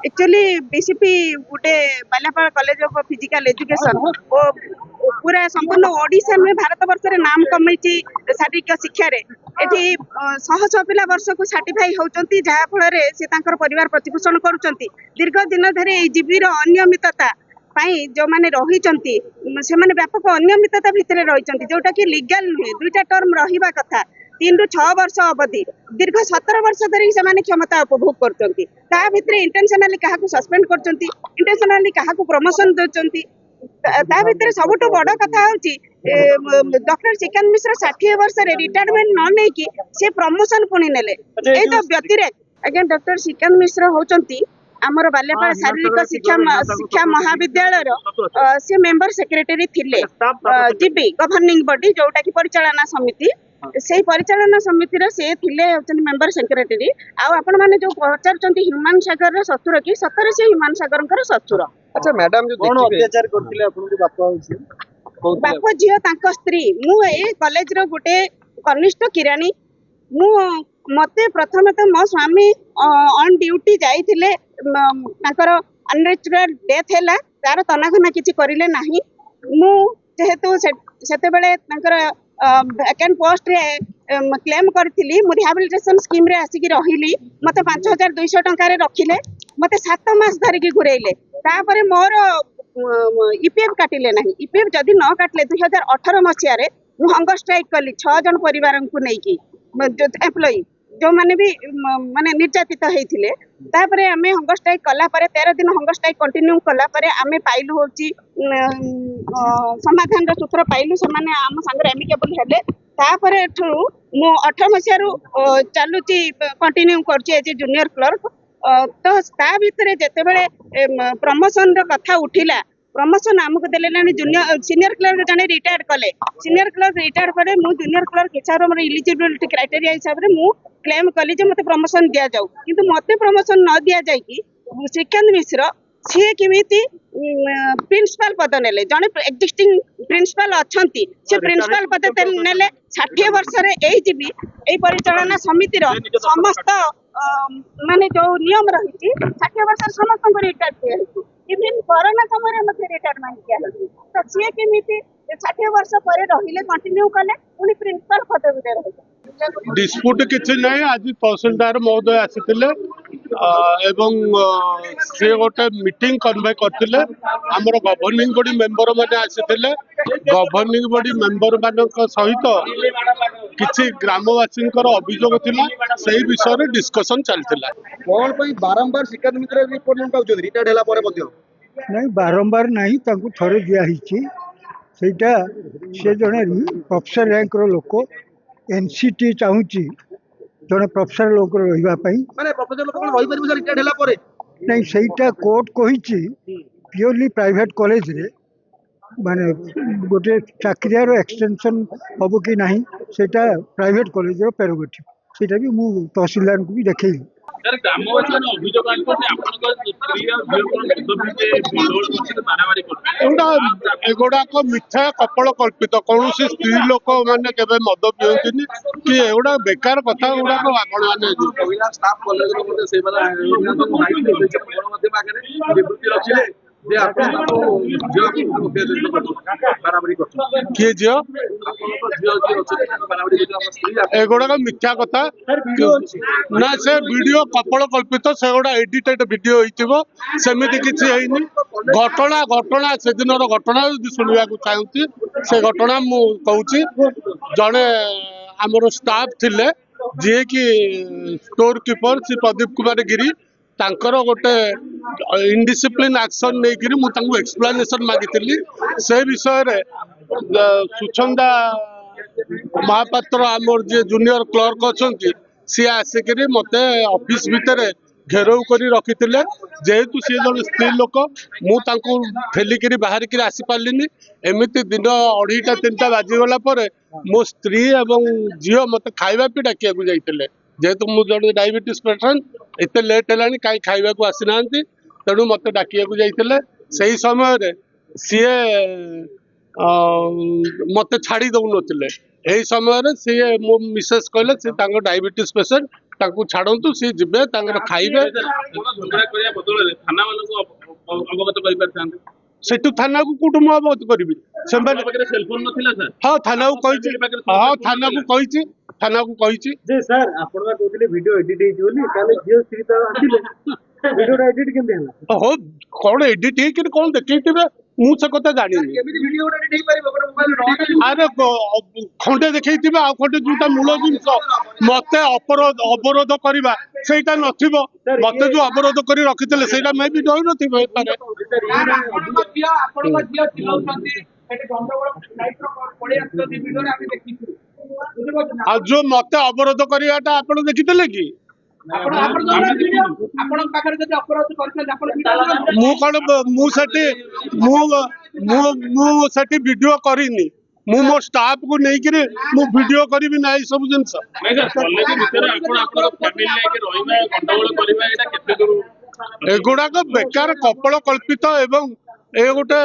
Actually BCP गोटे बालापाल college of physical education ओ पूरा संपूर्ण ओडिशा में भारत वर्ष रे नाम कमैची शारीरिक शिक्षा रे एठी शह शह पिला वर्ष को सर्टिफाई होचंती जहा फल रे से तांकर परिवार प्रतिपोषण करूचंती दीर्घ दिन धरे ए जीबी रो अनियमितता पाई जो माने रहिचंती से माने व्यापक अनियमितता भितरे रहिचंती जोटा कि लीगल नुहे दुईटा टर्म रहिबा कथा 3 ରୁ 6 वर्ष अवधि दीर्घ 17 वर्ष धरी से माने क्षमता उपभोग करचंती ता भितरे इंटेंशनली काहाकू सस्पेंड करचंती इंटेंशनली काहाकू प्रमोशन देचंती ता भितरे सबटो बड़ कथा होची डॉक्टर श्रीकांत मिश्र 60 वर्ष रे रिटायरमेंट न नै कि से प्रमोशन पुणी नेले ए तो व्यतिरेक अगेन डॉक्टर श्रीकांत मिश्र होचंती आमर बाल्यापाल शारीरिक शिक्षा महाविद्यालय से मेंबर सेक्रेटरी थिले जीबी गवर्निंग बॉडी जोटा कि परिचालना समिति से परिचालना समिति से थिले मेंबर सेक्रेटरी आपण माने जो पचारचंती ह्यूमन सागर ससुर कि सतरे से ह्यूमन सागर ससुर। अच्छा मैडम जो कोन अत्याचार करथिले आपन के बापा होछि बाप झियो तांको स्त्री मु ए कॉलेज रो गुटे कनिष्ठ किरानी मु मते प्रथम तो मो स्वामी ऑन ड्यूटी जाइथिले तांकर अननेचुरल डेथ हैला तार तनाघना किछि करिले नाही मु जेहेतु सेते बेले तांकर वैकेंट पोस्ट रे क्लेम करथिली मु रिहैबिलिटेशन स्कीम रे आसी रहिली मते 5200 टंका रे रखिले मते 7 मास धरि की घुरेइले तापरे मोर ईपीएफ काटिले नाही ईपीएफ जदि न काटले 2018 मसिया रे मु हंगर स्ट्राइक कली 6 जन परिवार को नै की एम्प्लॉई जो माने भी माने निर्यातित होइथिले तापरे हमें हंगर स्ट्राइक कला परे 13 दिन हंगर स्ट्राइक कंटिन्यू कला परे हमें पाइलु होची समाधान रो सूत्र पाइलु से माने हम संगे एमिकेबल हेले तापरे ठु मु 18 मसिया रो चालुची कंटिन्यू करची एज जूनियर क्लर्क तो ता भितरे जेते बेले प्रमोशन रो कथा उठिला प्रमोशन आमको देले ना जूनियर सीनियर क्लर्क जने रिटायर्ड कले सीनियर क्लर्क रिटायर्ड करे मु जूनियर क्लर्क हिसाब रे मोर एलिजिबिलिटी क्राइटेरिया हिसाब रे मु क्लेम कली जे मते प्रमोशन दिया जाऊ किंतु मते प्रमोशन न दिया जाय कि श्रीकांत मिश्र सी केमिति प्रिंसिपल पद नेले जने एक्जिस्टिंग प्रिंसिपल अछंती से प्रिंसिपल पद नेले 60 वर्ष रे एई जीबी एई परिचालना समिति रो समस्त माने जो नियम रही 60 वर्ष समस्त को रिटायर्ड किया इवन कोरोना समय मते रिटायरमेंट किया तो सी केमिति 60 वर्ष पर रहिले कंटिन्यू कले उनी प्रिंसिपल पदवी रे रहिले डिस्प्यूट किछि नै आज तहसीलदार महोदय आसीथिले एवं से गोटे मीटिंग कन्वे करथिले हमर गवर्निंग बॉडी मेंबर माने आसीथिले गवर्निंग बॉडी मेंबर मानक सहित किछि ग्रामवासींकर अभियोग थिला सेही विषय रे डिस्कशन चलथिला कोन पई बारंबार श्रीकांत मिश्र रिपोर्ट पाउछ रिटायर्ड हैला परे मध्ये नहीं बारंबार नहीं तांको थरे दिया हिची सेटा से जने प्रोफेसर रैंक रो लोक एनसीटी चाहूची जने प्रोफेसर लोक रहिबा पई माने प्रोफेसर लोक कोन रहि परिबो रिटायर्ड हैला परे नहीं सेटा कोर्ट कहिची प्योरली प्राइवेट कॉलेज रे माने गोटे चाकरियार एक्सटेंशन हबो कि नहीं सेटा प्राइवेट कॉलेज रो प्रेरोगेटिव सेटा भी मु तहसीलदार को भी देखैली सर ग्रामवासी अभियोग आनते आपनका स्त्री एगुड़ा मिथ्या कपल कल्पित कौन स्त्री लोक मैंने केवे मद पिंटनी कि एगुड़ा बेकार कथा गुड़ा आपण किए झील एगुड़ा मिथ्या कथा ना से वीडियो कपल कल्पित से गुड़ा एडिटेड वीडियो होमती किसी घटना घटना से दिन घटना शुणा चाहती से घटना मु कहूँ जड़े आमर स्टाफ थिले जी कि स्टोर कीपर श्री प्रदीप कुमार गिरी तांकर गोटे इनडिसिप्लिन एक्शन नहीं मुझे एक्सप्लेनेशन मागिली से विषय रे सुचंदा महापात्र आमर जे जूनियर क्लर्क अच्छा सी आसिक मत ऑफिस भितर घेराव कर रखी जेहेतु सी जन स्त्री लोक मुझे ठेलिक बाहर आसी पार्ली एमती दिन 2:30 3टा बाजिगला मो स्त्री एवं झील मत खावा भी डाकिया जाइए जेहेतु मुझे डायबिटीज पेसेंट एत लेट है कहीं खावा को आसी ना तेणु मत डाकिया जाइए से ही समय सी मत छाड़ी दौन यही समय सी मो मिसेस कहले सी डायबिटीज पेसेंट ତାଙ୍କୁ ଛାଡନ୍ତୁ, ସିଏ ଯିବେ ତାଙ୍କର ଖାଇବେ। ଆପଣ ଝଗଡ଼ା କରିବା ବଦଳରେ ଥାନା ମାନଙ୍କୁ ଅବଗତ କରିପାରିଥାନ୍ତେ। ସେଠୁ ଥାନାକୁ କୋଉଠୁ ମୁଁ ଅବଗତ କରିବି? ସେମାନେ ପାଖରେ ସେଲଫୋନ ନଥିଲା ସାର୍? ହଁ ଥାନାକୁ କହିଛି, ହଁ ଥାନାକୁ କହିଛି, ଥାନାକୁ କହିଛି। ଯେ ସାର୍ ଆପଣ ବା କହୁଥିଲେ ଭିଡିଓ ଏଡିଟ ହେଇଛି ବୋଲି, ତାହେଲେ ଝିଅ ସ୍ତ୍ରୀ ତ ଆସିଲେ ଭିଡିଓଟା ଏଡିଟ କେମିତି ହେଲା? ହଉ କଣ ଏଡିଟ ହେଇକି କଣ ଦେଖେଇଥିବେ ମୁଁ ସେ କଥା ଜାଣିନି। କେମିତି ଭିଡିଓ ଏଡିଟ ହେଇପାରିବ? ଗୋଟେ ମୋବାଇଲ ଆରେ ଖଣ୍ଡେ ଦେଖେଇଥିବେ, ଆଉ ଖଣ୍ଡେ ଯୋଉଟା ମୂଳ ଜିନିଷ ମତେ ଅବରୋଧ କରିବା ସେଇଟା ନଥିବ। ମତେ ଯୋଉ ଅବରୋଧ କରି ରଖିଥିଲେ ସେଇଟା ମେ ବି ରହିନଥିବ ହେଇପାରେ। ଆପଣଙ୍କ ଝିଅ ଚିଲଉଛନ୍ତି, ସେଠି ଗଣ୍ଡଗୋଳ ଟାଇପର ପଳେଇ ଆସୁଛନ୍ତି ଭିଡିଓରେ ଆମେ ଦେଖିଛୁ। ଆଉ ଯୋଉ ମତେ ଅବରୋଧ କରିବାଟା ଆପଣ ଦେଖିଥିଲେ କି? ଆପଣଙ୍କ ପାଖରେ ଯଦି ଅପରାଧ କରିଛନ୍ତି ଆପଣ ମୁଁ କଣ ମୁଁ ସେଠି ଭିଡିଓ କରିନି। ମୁଁ ମୋ ଷ୍ଟାଫ କୁ ନେଇକିରି ମୁଁ ଭିଡିଓ କରିବି ନା ଏଇ ସବୁ ଜିନିଷ। ନାଇଁ ସାର୍, କଲେଜ ଭିତରେ ଆପଣ ଆପଣଙ୍କ ଫ୍ୟାମିଲି ନେଇକି ରହିବା, ଗଣ୍ଡଗୋଳ କରିବା, ଏଇଟା କେତେ ଦୂର? ଏଗୁଡାକ ବେକାର କପଳ କଳ୍ପିତ ଏବଂ ଏ ଗୋଟେ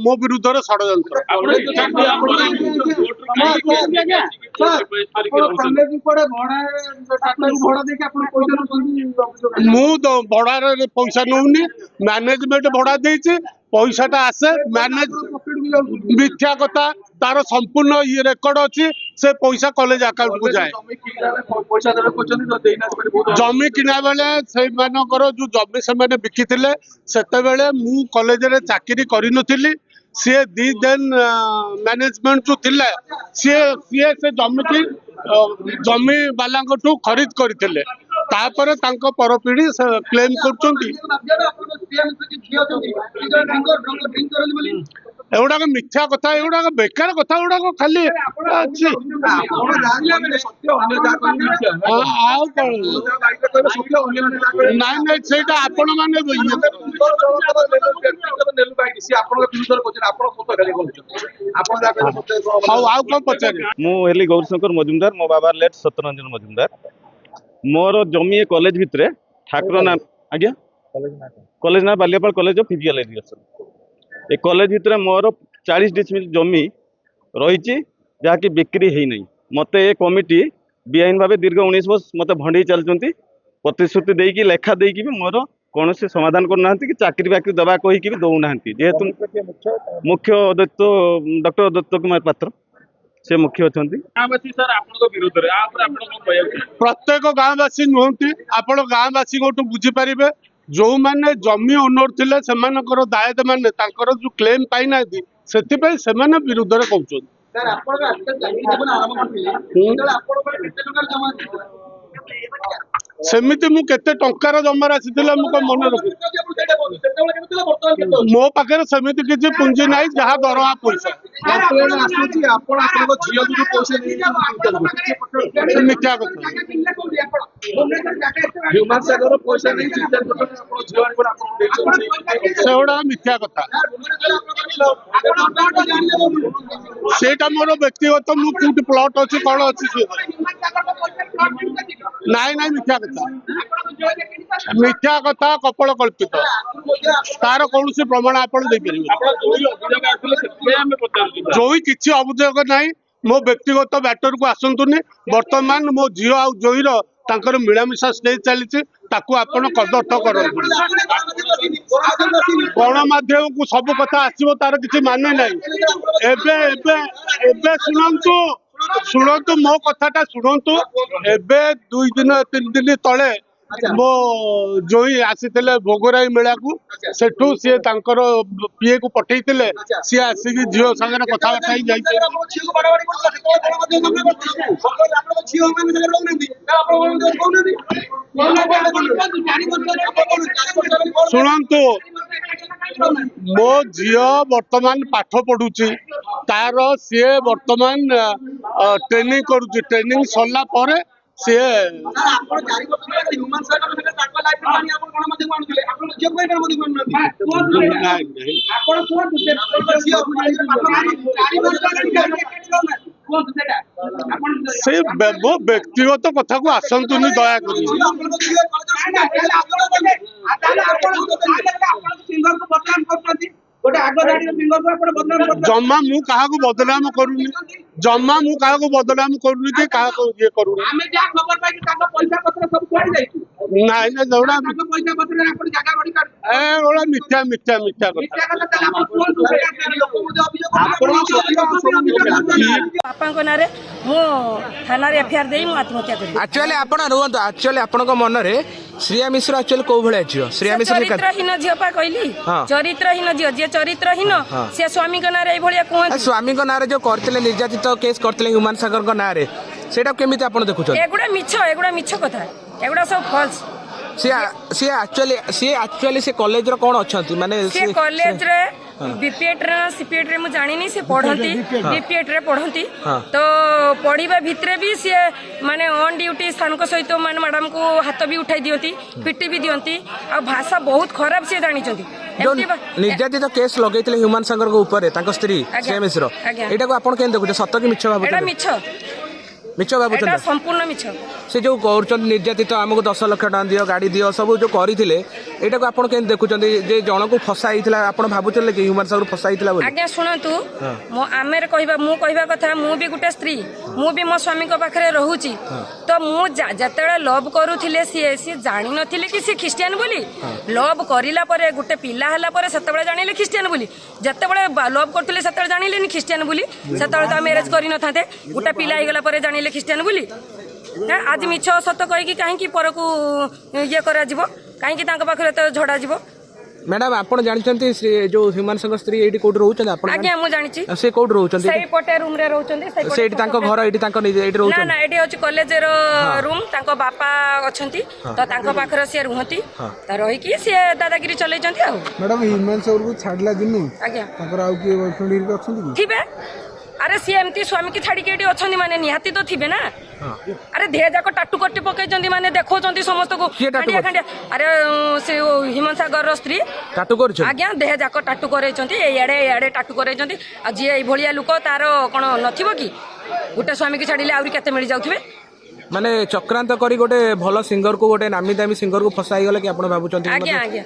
ମୋ ବିରୁଦ୍ଧରେ ଷଡଯନ୍ତ୍ର। ଆପଣ ଚାହାନ୍ତି ଆମର କୋର୍ଟରୁ କାହିଁକି କେସ୍ ନେଇକି ଆସିକି କୋର୍ଟ ରିକ୍ୱେଷ୍ଟ କରିକି ରହୁଛନ୍ତି? ମୁଁ ଭଡାରେ ପଇସା ନଉନି, ମ୍ୟାନେଜମେଣ୍ଟ ଭଡା ଦେଇଛି, ପଇସାଟା ଆସେ ମିଥ୍ୟା କଥା। ତାର ସମ୍ପୂର୍ଣ୍ଣ ଇଏ ରେକର୍ଡ ଅଛି, ସେ ପଇସା କଲେଜ ଆକାଉଣ୍ଟକୁ ଯାଏ। ଜମି କିଣା ବେଳେ ସେଇମାନଙ୍କର ଯୋଉ ଜମି ସେମାନେ ବିକିଥିଲେ, ସେତେବେଳେ ମୁଁ କଲେଜରେ ଚାକିରି କରିନଥିଲି। ସିଏ ଦି ଦେନ୍ ମ୍ୟାନେଜମେଣ୍ଟ ଯୋଉ ଥିଲା, ସିଏ ସେ ଜମି ବାଲାଙ୍କଠୁ ଖରିଦ କରିଥିଲେ। ତାପରେ ତାଙ୍କ ପରପିଢି କ୍ଲେମ କରୁଛନ୍ତି। ଏଗୁଡାକ ମିଥ୍ୟା କଥା, ଏଗୁଡାକ ବେକାର କଥା, ଏଗୁଡାକ ଖାଲି ଅଛି। ଆଉ କଣ? ନାଇଁ ନାଇଁ, ସେଇଟା ଆପଣ ମାନେ ହଉ, ଆଉ କଣ ପଚାରିବେ? ମୁଁ ହେଲି ଗୌରୀଶଙ୍କର ମଜୁମଦାର, ମୋ ବାବା ଲେଟ୍ ସତ୍ୟରଞ୍ଜନ ମଜୁମଦାର। ମୋର ଜମି ଏ କଲେଜ ଭିତରେ ଠାକୁର ନା, ଆଜ୍ଞା କଲେଜ ନା Baliapal college of physical education. A college ଭିତରେ ମୋର 40 ଡିସିମିଲ୍ ଜମି ରହିଛି, ଯାହାକି ବିକ୍ରି ହେଇନାହିଁ। ମତେ ଏ କମିଟି ବେଆଇନ ଭାବେ ଦୀର୍ଘ 19 ବର୍ଷ ମତେ ଭଣ୍ଡେଇ ଚାଲିଛନ୍ତି। ପ୍ରତିଶ୍ରୁତି ଦେଇକି ଲେଖା ଦେଇକି ବି ମୋର କୌଣସି ସମାଧାନ କରୁନାହାନ୍ତି କି ଚାକିରି ବାକିରି ଦେବା କହିକି ବି ଦଉନାହାନ୍ତି। ଯେହେତୁ ମୁଖ୍ୟ ଡକ୍ଟର ଦତ୍ତ କୁମାର ପାତ୍ର ସେ ମୁଖ୍ୟ ଅଛନ୍ତି। ଗାଁବାସୀ ସାର୍ ଆପଣଙ୍କ ବିରୁଦ୍ଧରେ, ଆ ଉପରେ ଆପଣ କଣ କହିବାକୁ? ପ୍ରତ୍ୟେକ ଗାଁବାସୀ ନୁହନ୍ତି, ଆପଣ ଗାଁବାସୀଙ୍କଠୁ ବୁଝିପାରିବେ। ଯୋଉମାନେ ଜମି ଓନର ଥିଲେ ସେମାନଙ୍କର ଦାୟଦ ମାନେ ତାଙ୍କର ଯୋଉ କ୍ଲେମ ପାଇନାହାନ୍ତି, ସେଥିପାଇଁ ସେମାନେ ବିରୁଦ୍ଧରେ କହୁଛନ୍ତି। ସେମିତି ମୁଁ କେତେ ଟଙ୍କାର ଜମା ରାଶି ଥିଲା ମୁଁ କଣ ମନେ ରଖୁଛି? ମୋ ପାଖରେ ସେମିତି କିଛି ପୁଞ୍ଜି ନାହିଁ, ଯାହା ଦରମା ପଇସା। ମିଥ୍ୟା କଥା। ସେଗୁଡା ମିଥ୍ୟା କଥା। ସେଇଟା ମୋର ବ୍ୟକ୍ତିଗତ, ମୁଁ କୋଉଠି ପ୍ଲଟ ଅଛି କଣ ଅଛି ନାଇଁ ନାଇଁ, ମିଥ୍ୟା କଥା, ମିଥ୍ୟା କଥା, କପଳ କଳ୍ପିତ। ତାର କୌଣସି ପ୍ରମାଣ ଆପଣ ଦେଇପାରିବେ? ଯୋଇ କିଛି ଅଭିଯୋଗ ନାହିଁ, ମୋ ବ୍ୟକ୍ତିଗତ ମ୍ୟାଟରକୁ ଆସନ୍ତୁନି। ବର୍ତ୍ତମାନ ମୋ ଝିଅ ଆଉ ଜୋଇର ତାଙ୍କର ମିଳାମିଶା ଷ୍ଟେଜ ଚାଲିଛି, ତାକୁ ଆପଣ କଦର୍ଥ କରନ୍ତୁ। ଗଣମାଧ୍ୟମକୁ ସବୁ କଥା ଆସିବ ତାର କିଛି ମାନେ ନାହିଁ। ଏବେ ଏବେ ଏବେ ଶୁଣନ୍ତୁ ମୋ କଥାଟା ଶୁଣନ୍ତୁ। ଏବେ 2 ଦିନ 3 ଦିନ ତଳେ ମୋ ଜୋଇ ଆସିଥିଲେ ଭୋଗରାଇ ମେଳାକୁ। ସେଠୁ ସିଏ ତାଙ୍କର ପିଏ କୁ ପଠେଇଥିଲେ, ସିଏ ଆସିକି ଝିଅ ସାଙ୍ଗରେ କଥାବାର୍ତ୍ତା ହେଇ ଯାଇଛନ୍ତି। ଶୁଣନ୍ତୁ, ମୋ ଝିଅ ବର୍ତ୍ତମାନ ପାଠ ପଢୁଛି, ତାର ସିଏ ବର୍ତ୍ତମାନ ଟ୍ରେନିଂ କରୁଛି। ଟ୍ରେନିଂ ସରିଲା ପରେ ସିଏ ସେ ମୋ ବ୍ୟକ୍ତିଗତ କଥାକୁ ଆସନ୍ତୁନି ଦୟାକରି। ଜମା ମୁଁ କାହାକୁ ବଦନାମ କରୁନି, ଜମା ମୁଁ କାହାକୁ ବଦନାମ କରୁନି କି କାହାକୁ ଇଏ କରୁନି। ଆମେ ଯାହା ଖବର ପାଇଛୁ ତାଙ୍କ ପଇସା ପତ୍ର ସବୁ କୁଆଡେ ଯାଇଛି? ନାଇଁ ନା ଯୋଉଟା ତାଙ୍କ ପଇସା ପତ୍ରରେ ଆପଣ ଜାଗା ଗଢି କାଢୁଛନ୍ତି। ଏଗୁଡା ମିଥ୍ୟା ମିଥ୍ୟା ମିଥ୍ୟା କଥା। ମିଥ୍ୟା କଥା ତାହେଲେ ଆପଣ କୁହନ୍ତୁ। ଲୋକଙ୍କୁ ଯେ ଅଭିଯୋଗ ବାପାଙ୍କ ନାଁରେ ମୁଁ ଥାନାରେ ଏଫଆଇଆର ଦେଇ ମୁଁ ଆତ୍ମହତ୍ୟା କରିବି। ଆକ୍ଚୁଆଲି ଆପଣ ରୁହନ୍ତୁ, ଆକ୍ଚୁଆଲି ଆପଣଙ୍କ ମନରେ ଶ୍ରେୟା ମିଶ୍ର ଆକ୍ଚୁଆଲି କୋଉ ଭଳିଆ ଝିଅ? ଶ୍ରେୟା ମିଶ୍ର ଚରିତ୍ରହୀନ ଝିଅ ପା କହିଲି, ଚରିତ୍ରହୀନ ଝିଅ। ଯିଏ ଚରିତ୍ରହୀନ ସେ ସ୍ୱାମୀଙ୍କ ନାଁରେ ଏଇଭଳିଆ କୁହନ୍ତି। ସ୍ୱାମୀଙ୍କ ନାଁରେ ଯୋଉ କରିଥିଲେ ନିର୍ଯାତିତ କେସ୍ କରିଥିଲେ ହ୍ୟୁମାନ ସାଗରଙ୍କ ନାଁରେ, ସେଇଟା କେମିତି ଆପଣ ଦେଖୁଛନ୍ତି? ଏଗୁଡା ମିଛ କଥା, ଏଗୁଡା ସବୁ ଫଲ୍ସ। ସିଏ ଆକ୍ଚୁଆଲି ସେ କଲେଜର କ'ଣ ଅଛନ୍ତି ମାନେ ସେ କଲେଜରେ ବିପିଏଟ୍ରେ ସିପିଏଟ୍ରେ ମୁଁ ଜାଣିନି, ସେ ପଢନ୍ତି ବିପିଏଟ୍ରେ ପଢନ୍ତି। ତ ପଢିବା ଭିତରେ ବି ସିଏ ମାନେ ଅନ୍ ଡ୍ୟୁଟି ସାର୍ଙ୍କ ସହିତ ମାନେ ମ୍ୟାଡାମକୁ ହାତ ବି ଉଠାଇ ଦିଅନ୍ତି, ପିଟି ବି ଦିଅନ୍ତି, ଆଉ ଭାଷା ବହୁତ ଖରାପ ସିଏ ଜାଣିଛନ୍ତି। ନିର୍ଯାତିତ କେସ୍ ଲଗେଇଥିଲେ ହ୍ୟୁମାନ ସାଗରଙ୍କ ଉପରେ ତାଙ୍କ ସ୍ତ୍ରୀ ଶ୍ରେୟା ମିଶ୍ର, ଏଇଟାକୁ ଆପଣ କେମିତି ଦେଖୁଛନ୍ତି? ସତ କି ମିଛ ଭାବୁଛନ୍ତି? ମିଛ ଭାବୁଛନ୍ତି? ସମ୍ପୂର୍ଣ୍ଣ ମିଛ। ସେ ଯୋଉ କରୁଛନ୍ତି ନିର୍ଯାତିତ, ଆମକୁ 10 ଲକ୍ଷ ଟଙ୍କା ଦିଅ, ଗାଡି ଦିଅ, ସବୁ ଯୋଉ କରିଥିଲେ, ଏଇଟାକୁ ଆପଣ କେମିତି ଦେଖୁଛନ୍ତି? ଯେ ଜଣକୁ ଫସା ହେଇଥିଲା, ଆପଣ ଭାବୁଥିଲେ କି ହ୍ୟୁମାନ ସାଗର ଫସା ହେଇଥିଲା ବୋଲି? ଆଜ୍ଞା ଶୁଣନ୍ତୁ, ମୁଁ କହିବା କଥା, ମୁଁ ବି ଗୋଟେ ସ୍ତ୍ରୀ, ମୁଁ ବି ମୋ ସ୍ୱାମୀଙ୍କ ପାଖରେ ରହୁଛି। ତ ମୁଁ ଯେତେବେଳେ ଲଭ୍ କରୁଥିଲେ ସିଏ ଜାଣିନଥିଲେ କି ସେ ଖ୍ରୀଷ୍ଟିଆନ ବୋଲି। ଲଭ୍ କରିଲା ପରେ ଗୋଟେ ପିଲା ହେଲା ପରେ ସେତେବେଳେ ଜାଣିଲେ ଖ୍ରୀଷ୍ଟିଆନ ବୋଲି। ଯେତେବେଳେ ଲଭ୍ କରୁଥିଲେ ସେତେବେଳେ ଜାଣିଲେନି ଖ୍ରୀଷ୍ଟିଆନ ବୋଲି। ସେତେବେଳେ ତ ମ୍ୟାରେଜ କରିନଥାନ୍ତେ। ଗୋଟେ ପିଲା ହେଇଗଲା ପରେ ଜାଣିଲେ ଖ୍ରୀଷ୍ଟିଆନ ବୋଲି। ଆଜି ମିଛ ସତ କହିକି କାହିଁକି ପରକୁ ଇଏ କରାଯିବ? କାହିଁକି ତାଙ୍କ ପାଖରେ ଏତେ ଝଡ଼ାଯିବ? ମ୍ୟାଡାମ ଆପଣ ଜାଣିଛନ୍ତି ଯୋଉ ହ୍ୟୁମାନ ସାଗର ସ୍ତ୍ରୀ ଏଇଠି କୋଉଠି ରହୁଛନ୍ତି? ଆପଣ? ଆଜ୍ଞା ମୁଁ ଜାଣିଛି। ସେ କୋଉଠି ରହୁଛନ୍ତି? ସେଇପଟେ ରୁମ ରେ ରହୁଛନ୍ତି। ସେଇଠି ତାଙ୍କ ଘର, ଏଇଠି ତାଙ୍କ ଏଇଠି ରହୁଛନ୍ତି? ନା ଏଠି ହଉଛି କଲେଜର ରୁମ। ତାଙ୍କ ବାପା ଅଛନ୍ତି ତ ତାଙ୍କ ପାଖରେ ସିଏ ରୁହନ୍ତି। ରହିକି ସିଏ ଦାଦାଗିରି ଚଲେଇଛନ୍ତି ଆଉ। ମ୍ୟାଡାମ ହ୍ୟୁମାନ ସାଗରକୁ ଛାଡିଲା ଦିନୁ ଆଜ୍ଞା ତାଙ୍କର ଆଉ କିଏ ବୟଫ୍ରେଣ୍ଡ ଅଛନ୍ତି କି? ଥିବେ। ଆରେ ସିଏ ଏମିତି ସ୍ୱାମୀକି ଛାଡିକି ଏଠି ଅଛନ୍ତି ମାନେ ନିହାତି ତ ଥିବେ ନା। ଆରେ ଦେହ ଯାକ ଟାଟୁ କଟି ପକେଇଛନ୍ତି, ମାନେ ଦେଖଉଛନ୍ତି ସମସ୍ତଙ୍କୁ ଖାଣ୍ଡିଆ ଖାଣ୍ଡିଆ। ଆରେ ସେ ହ୍ୟୁମାନ ସାଗରର ସ୍ତ୍ରୀ ଟାଟୁ କରୁଛନ୍ତି? ଆଜ୍ଞା ଦେହ ଯାକ ଟାଟୁ କରେଇଛନ୍ତି, ଏଇଆଡେ ଟାଟୁ କରେଇଛନ୍ତି। ଆଉ ଯିଏ ଏଇଭଳିଆ ଲୋକ ତାର କ'ଣ ନଥିବ କି? ଗୋଟେ ସ୍ୱାମୀକି ଛାଡ଼ିଲେ ଆହୁରି କେତେ ମିଳିଯାଉଥିବେ। ମାନେ ଚକ୍ରାନ୍ତ କରି ଗୋଟେ ଭଲ ସିଙ୍ଗରକୁ, ଗୋଟେ ନାମୀ ଦାମୀ ସିଙ୍ଗରକୁ ଫସା ହେଇଗଲା କି ଆପଣ ଭାବୁଛନ୍ତି? ଆଜ୍ଞା।